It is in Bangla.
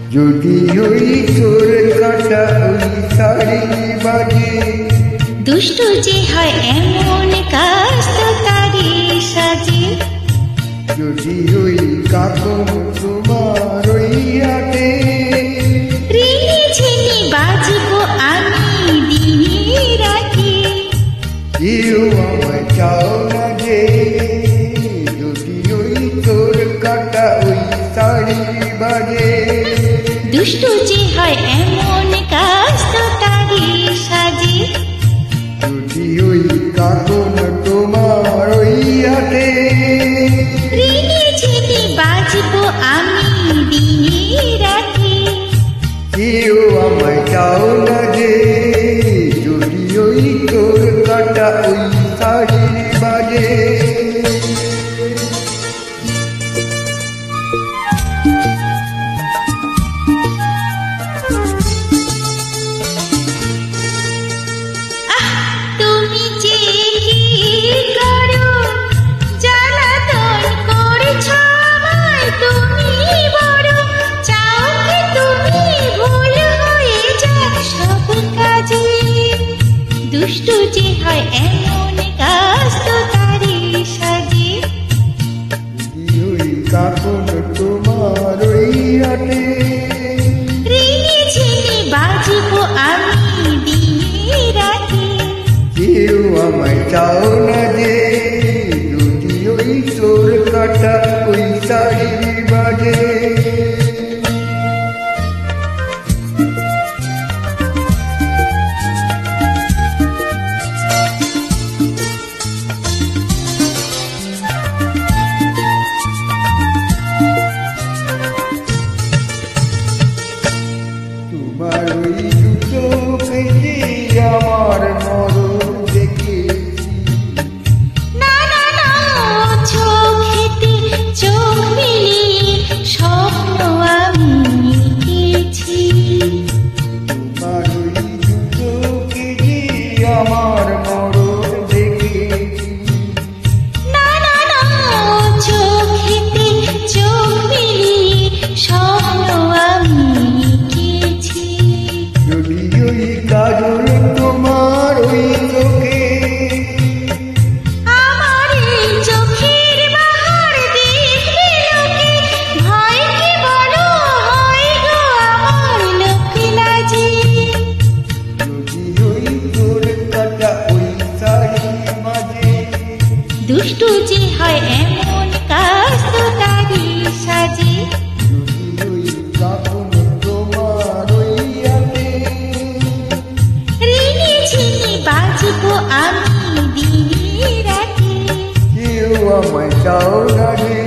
যদি ওই তোর কাটা ওই শাড়ি বাজে দুষ্টু যে হয় এমন কাজ তো তারি সাজে যদি ওই কাকন তোমার ওই হাতে রিনি ঝিনি বাজবো আমি দিনে রাতে কেউ আমায় চাও না যে যদি ওই তোর কাটা ওই শাড়ি বাজে দুষ্টু যে হয় এমন কাজ তো তারি সাজে যদি ওই কাকন তোমার ওই হাতে রিনি ঝিনি বাজবো আমি দিনে রাতে কেউ আমায় চাও না যে যদি ওই তোর কাটা ওই শাড়ি বাজে তুমি যে কি করো জ্বালাতন করছো আমায় তুমি বড় চাও কি তুমি ভুল হয়ে যাক সব কাজে দুষ্টু যে হয় এমন কাজ তো তারি সাজে ওই কাকন তোমার ওই হাতে রিনি ঝিনি বাজবো আমি দিনে রাতে কেউ আমায় চাও না যে যদি ওই তোর কাটা ওই শাড়ি বাজে তোমার ওই দুটো পেটে আমার মরণ দেখেছি না না না চোখেতে চোখ মিলিয়ে স্বপ্ন আমি এঁকেছি তোমার ওই দুটো পেটে আমার মরণ দেখেছি না না না চোখেতে চোখ মিলিয়ে স্বপ্ন আমি এঁকেছি যদি ওই কাজল তোমার ওই চোখে আমার এই চোখের বাহার দেখলে লোকে ভয় কি বলো হয় গো আমার লোক লাজে যদি ওই তোর কাটা ওই শাড়ি বাজে দুষ্টু যে হয় এমন কাজ তো তারি সাজে যদি ওই কাকন তোমার ওই হাতে রিনি ঝিনি বাজবো আমি দিনে রাতে কেউ আমায় চাও না রে